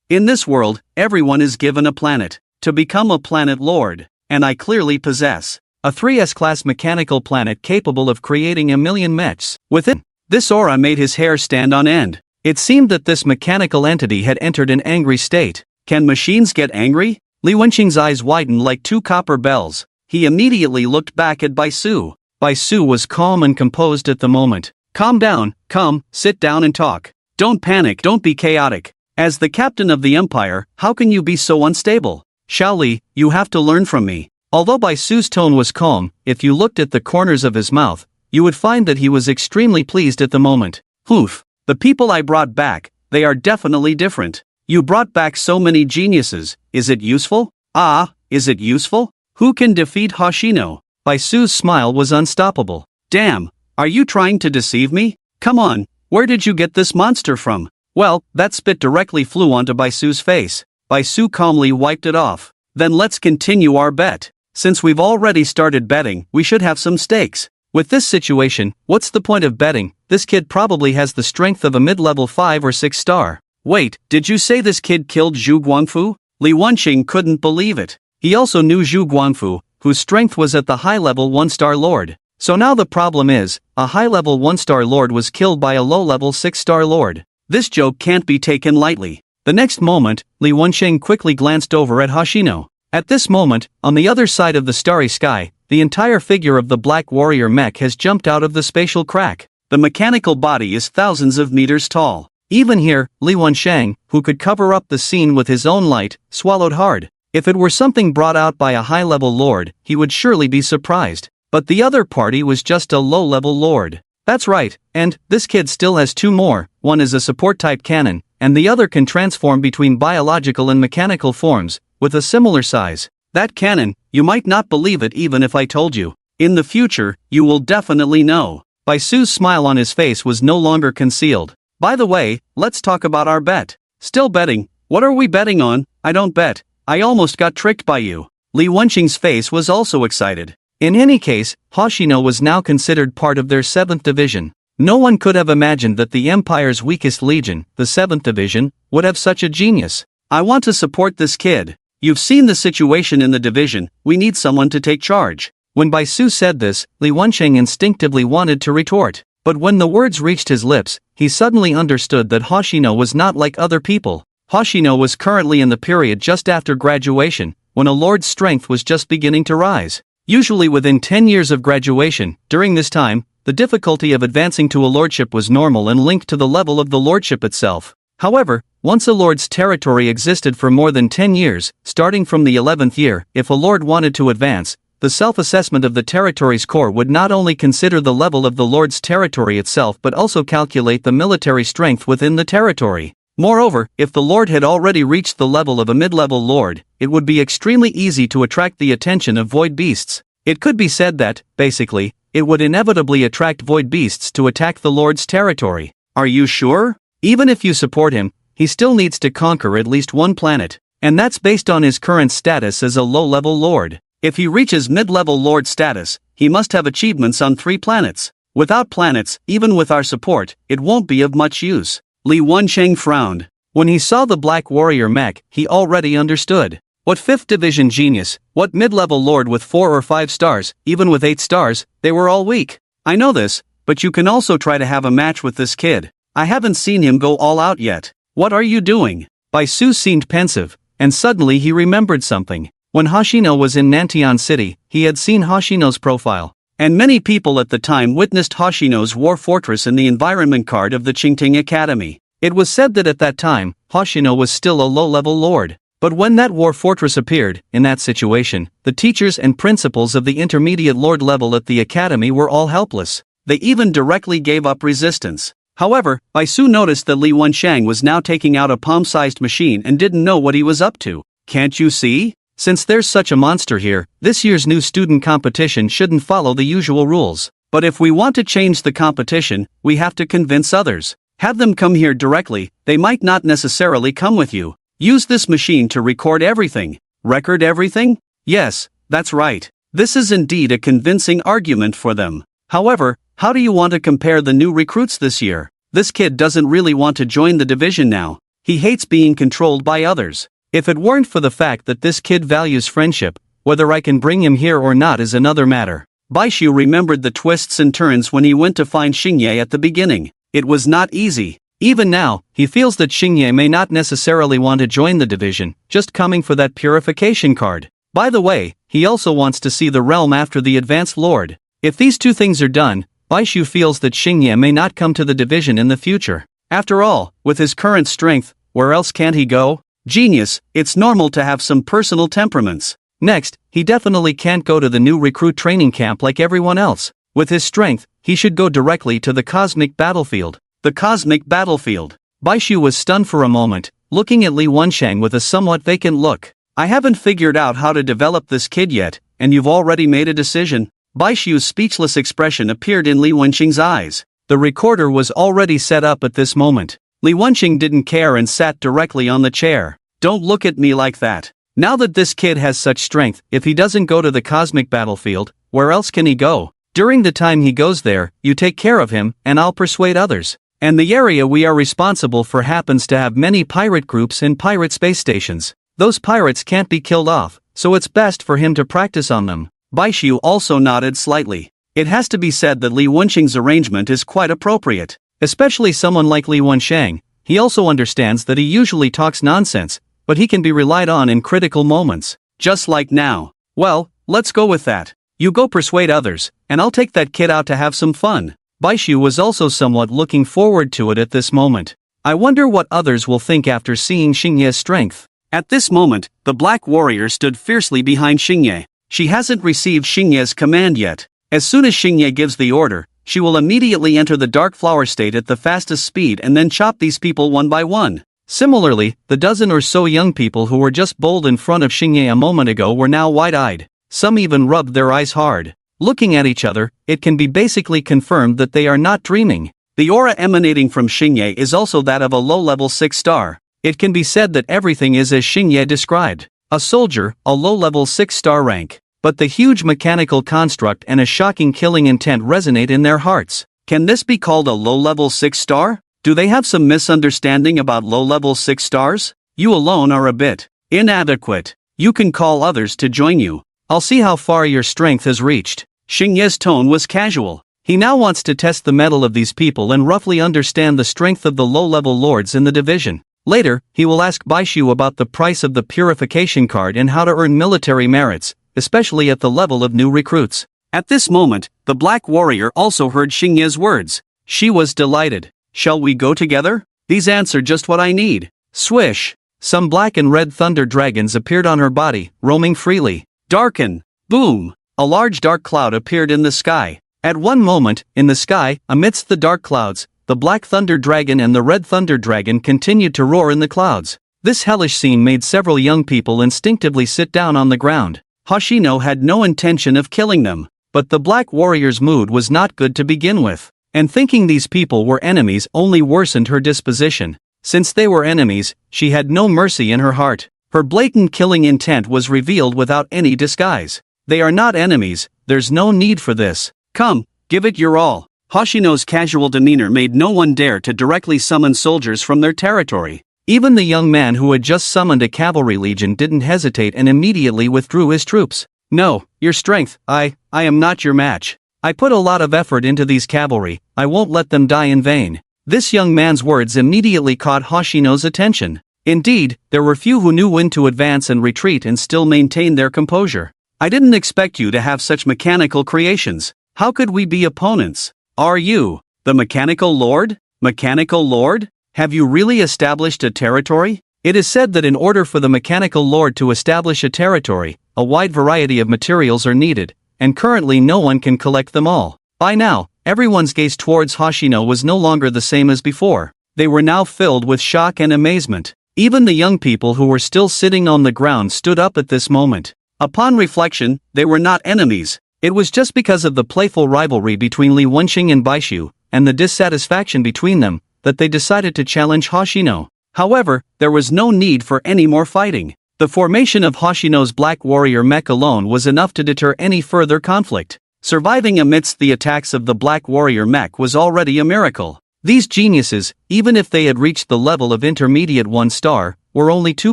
In this world, everyone is given a planet to become a planet lord, and I clearly possess a 3S class mechanical planet capable of creating a million mechs within. This aura made his hair stand on end. It seemed that this mechanical entity had entered an angry state. Can machines get angry? Li Wenqing's eyes widened like two copper bells. He immediately looked back at Bai Su. Bai Su was calm and composed at the moment. Calm down, come, sit down and talk. Don't panic, don't be chaotic. As the captain of the empire, how can you be so unstable? Xiao Li, you have to learn from me. Although Bai Su's tone was calm, if you looked at the corners of his mouth, you would find that he was extremely pleased at the moment. Oof, the people I brought back, they are definitely different. You brought back so many geniuses, is it useful? Ah, is it useful? Who can defeat Hoshino? Bai Su's smile was unstoppable. Damn, are you trying to deceive me? Come on, where did you get this monster from? Well, that spit directly flew onto Bai Su's face. Bai Su calmly wiped it off. Then let's continue our bet. Since we've already started betting, we should have some stakes. With this situation, what's the point of betting? This kid probably has the strength of a mid-level 5 or 6 star. Wait, did you say this kid killed Zhu Guangfu? Li Wenqing couldn't believe it. He also knew Zhu Guangfu, whose strength was at the high-level 1-star lord. So now the problem is, a high-level 1-star lord was killed by a low-level 6-star lord. This joke can't be taken lightly. The next moment, Li Wenqing quickly glanced over at Hoshino. At this moment, on the other side of the starry sky, the entire figure of the Black Warrior mech has jumped out of the spatial crack. The mechanical body is thousands of meters tall. Even here, Li Wenqing, who could cover up the scene with his own light, swallowed hard. If it were something brought out by a high-level lord, he would surely be surprised. But the other party was just a low-level lord. That's right, and this kid still has 2 more. One is a support-type cannon, and the other can transform between biological and mechanical forms, with a similar size. That cannon, you might not believe it even if I told you. In the future, you will definitely know. Bai Su's smile on his face was no longer concealed. By the way, let's talk about our bet. Still betting? What are we betting on? I don't bet. I almost got tricked by you. Li Wenqing's face was also excited. In any case, Hoshino was now considered part of their 7th division. No one could have imagined that the Empire's weakest legion, the 7th division, would have such a genius. I want to support this kid. You've seen the situation in the division, we need someone to take charge. When Bai Su said this, Li Wenqing instinctively wanted to retort. But when the words reached his lips, he suddenly understood that Hoshino was not like other people. Hoshino was currently in the period just after graduation, when a lord's strength was just beginning to rise. Usually within 10 years of graduation, during this time, the difficulty of advancing to a lordship was normal and linked to the level of the lordship itself. However, once a lord's territory existed for more than 10 years, starting from the 11th year, if a lord wanted to advance, the self-assessment of the territory's core would not only consider the level of the lord's territory itself but also calculate the military strength within the territory. Moreover, if the lord had already reached the level of a mid-level lord, it would be extremely easy to attract the attention of void beasts. It could be said that, basically, it would inevitably attract void beasts to attack the lord's territory. Are you sure? Even if you support him, he still needs to conquer at least 1 planet, and that's based on his current status as a low-level lord. If he reaches mid-level lord status, he must have achievements on 3 planets. Without planets, even with our support, it won't be of much use. Li Wenqing frowned. When he saw the Black Warrior mech, he already understood. What 5th division genius, what mid-level lord with 4 or 5 stars, even with 8 stars, they were all weak. I know this, but you can also try to have a match with this kid. I haven't seen him go all out yet. What are you doing? Bai Su seemed pensive, and suddenly he remembered something. When Hoshino was in Nantian City, he had seen Hoshino's profile. And many people at the time witnessed Hoshino's war fortress in the environment card of the Qingting Academy. It was said that at that time, Hoshino was still a low-level lord. But when that war fortress appeared, in that situation, the teachers and principals of the intermediate lord level at the academy were all helpless. They even directly gave up resistance. However, Bai Su noticed that Li Wenqing was now taking out a palm-sized machine and didn't know what he was up to. Can't you see? Since there's such a monster here, this year's new student competition shouldn't follow the usual rules. But if we want to change the competition, we have to convince others. Have them come here directly, they might not necessarily come with you. Use this machine to record everything. Record everything? Yes, that's right. This is indeed a convincing argument for them. However, how do you want to compare the new recruits this year? This kid doesn't really want to join the division now. He hates being controlled by others. If it weren't for the fact that this kid values friendship, whether I can bring him here or not is another matter. Baishu remembered the twists and turns when he went to find Xingye at the beginning. It was not easy. Even now, he feels that Xingye may not necessarily want to join the division, just coming for that purification card. By the way, he also wants to see the realm after the Advanced Lord. If these two things are done, Baishu feels that Xingye may not come to the division in the future. After all, with his current strength, where else can't he go? Genius, it's normal to have some personal temperaments. Next, he definitely can't go to the new recruit training camp like everyone else. With his strength, he should go directly to the cosmic battlefield. The cosmic battlefield. Baishu was stunned for a moment, looking at Li Wensheng with a somewhat vacant look. I haven't figured out how to develop this kid yet, and you've already made a decision? Baishu's speechless expression appeared in Li Wensheng's eyes. The recorder was already set up at this moment. Li Wensheng didn't care and sat directly on the chair. Don't look at me like that. Now that this kid has such strength, if he doesn't go to the cosmic battlefield, where else can he go? During the time he goes there, you take care of him, and I'll persuade others. And the area we are responsible for happens to have many pirate groups and pirate space stations. Those pirates can't be killed off, so it's best for him to practice on them. Baishu also nodded slightly. It has to be said that Li Wensheng's arrangement is quite appropriate. Especially someone like Li Wensheng. He also understands that he usually talks nonsense, but he can be relied on in critical moments. Just like now. Well, let's go with that. You go persuade others, and I'll take that kid out to have some fun. Baishu was also somewhat looking forward to it at this moment. I wonder what others will think after seeing Xingye's strength. At this moment, the Black Warrior stood fiercely behind Xingye. She hasn't received Xingye's command yet. As soon as Xingye gives the order, she will immediately enter the Dark Flower state at the fastest speed and then chop these people one by one. Similarly, the dozen or so young people who were just bowled in front of Xingye a moment ago were now wide-eyed. Some even rubbed their eyes hard. Looking at each other, it can be basically confirmed that they are not dreaming. The aura emanating from Xingye is also that of a low-level 6-star. It can be said that everything is as Xingye described. A soldier, a low-level 6-star rank. But the huge mechanical construct and a shocking killing intent resonate in their hearts. Can this be called a low-level 6-star? Do they have some misunderstanding about low-level 6 stars? You alone are a bit inadequate. You can call others to join you. I'll see how far your strength has reached. Xingye's tone was casual. He now wants to test the mettle of these people and roughly understand the strength of the low-level lords in the division. Later, he will ask Baishu about the price of the purification card and how to earn military merits, especially at the level of new recruits. At this moment, the Black Warrior also heard Xingye's words. She was delighted. Shall we go together? These answer just what I need. Swish! Some black and red thunder dragons appeared on her body, roaming freely. Darken! Boom! A large dark cloud appeared in the sky. At one moment, in the sky, amidst the dark clouds, the black thunder dragon and the red thunder dragon continued to roar in the clouds. This hellish scene made several young people instinctively sit down on the ground. Hoshino had no intention of killing them, but the Black Warrior's mood was not good to begin with. And thinking these people were enemies only worsened her disposition. Since they were enemies, she had no mercy in her heart. Her blatant killing intent was revealed without any disguise. They are not enemies, there's no need for this. Come, give it your all. Hoshino's casual demeanor made no one dare to directly summon soldiers from their territory. Even the young man who had just summoned a cavalry legion didn't hesitate and immediately withdrew his troops. No, your strength, I am not your match. I put a lot of effort into these cavalry, I won't let them die in vain. This young man's words immediately caught Hoshino's attention. Indeed, there were few who knew when to advance and retreat and still maintain their composure. I didn't expect you to have such mechanical creations. How could we be opponents? Are you the Mechanical Lord? Mechanical Lord? Have you really established a territory? It is said that in order for the Mechanical Lord to establish a territory, a wide variety of materials are needed, and currently no one can collect them all. By now, everyone's gaze towards Hoshino was no longer the same as before. They were now filled with shock and amazement. Even the young people who were still sitting on the ground stood up at this moment. Upon reflection, they were not enemies. It was just because of the playful rivalry between Li Wensheng and Baishu, and the dissatisfaction between them, that they decided to challenge Hoshino. However, there was no need for any more fighting. The formation of Hoshino's Black Warrior mech alone was enough to deter any further conflict. Surviving amidst the attacks of the Black Warrior mech was already a miracle. These geniuses, even if they had reached the level of intermediate 1 star, were only 2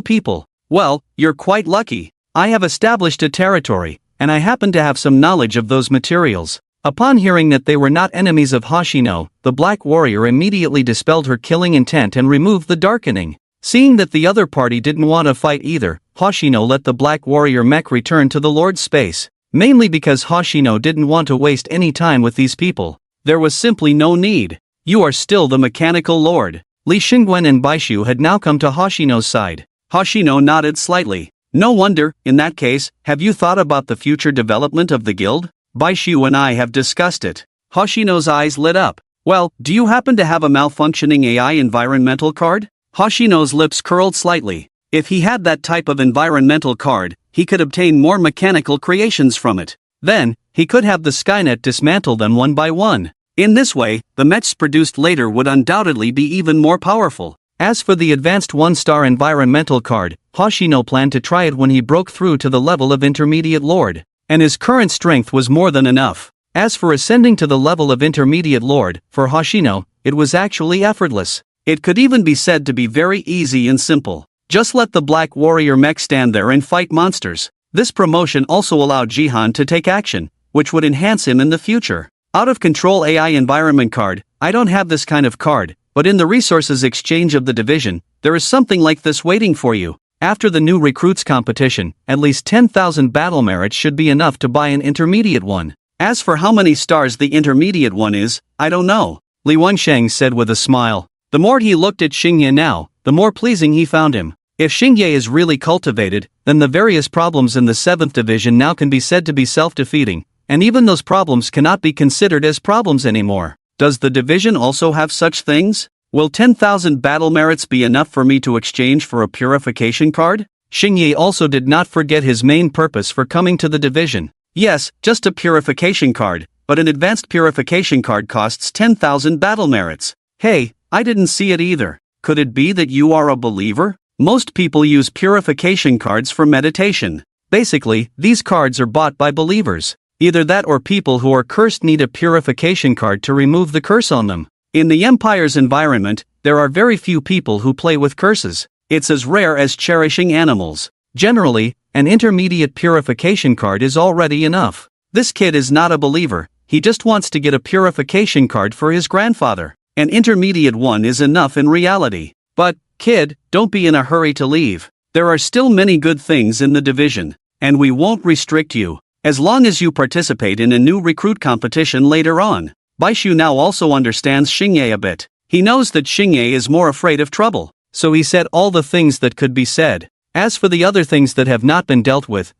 people. Well, you're quite lucky. I have established a territory, and I happen to have some knowledge of those materials. Upon hearing that they were not enemies of Hoshino, the Black Warrior immediately dispelled her killing intent and removed the darkening. Seeing that the other party didn't want to fight either, Hoshino let the Black Warrior mech return to the Lord's space, mainly because Hoshino didn't want to waste any time with these people. There was simply no need. You are still the mechanical lord. Li Xingwen and Baishu had now come to Hoshino's side. Hoshino nodded slightly. No wonder, in that case, have you thought about the future development of the guild? Baishu and I have discussed it. Hoshino's eyes lit up. Well, do you happen to have a malfunctioning AI environmental card? Hoshino's lips curled slightly. If he had that type of environmental card, he could obtain more mechanical creations from it. Then, he could have the Skynet dismantle them one by one. In this way, the mechs produced later would undoubtedly be even more powerful. As for the advanced 1-star environmental card, Hoshino planned to try it when he broke through to the level of intermediate lord, and his current strength was more than enough. As for ascending to the level of intermediate lord, for Hoshino, it was actually effortless. It could even be said to be very easy and simple. Just let the Black Warrior mech stand there and fight monsters. This promotion also allowed Jihan to take action, which would enhance him in the future. Out of control AI environment card, I don't have this kind of card, but in the resources exchange of the division, there is something like this waiting for you. After the new recruits competition, at least 10,000 battle merits should be enough to buy an intermediate one. As for how many stars the intermediate one is, I don't know, Li Wensheng said with a smile. The more he looked at Xingye now, the more pleasing he found him. If Xingye is really cultivated, then the various problems in the 7th division now can be said to be self-defeating, and even those problems cannot be considered as problems anymore. Does the division also have such things? Will 10,000 battle merits be enough for me to exchange for a purification card? Xingye also did not forget his main purpose for coming to the division. Yes, just a purification card, but an advanced purification card costs 10,000 battle merits. Hey, I didn't see it either. Could it be that you are a believer? Most people use purification cards for meditation. Basically, these cards are bought by believers. Either that or people who are cursed need a purification card to remove the curse on them. In the Empire's environment, there are very few people who play with curses. It's as rare as cherishing animals. Generally, an intermediate purification card is already enough. This kid is not a believer, he just wants to get a purification card for his grandfather. An intermediate one is enough in reality. But, kid, don't be in a hurry to leave. There are still many good things in the division, and we won't restrict you, as long as you participate in a new recruit competition later on. Baishu now also understands Xingye a bit. He knows that Xingye is more afraid of trouble, so he said all the things that could be said. As for the other things that have not been dealt with,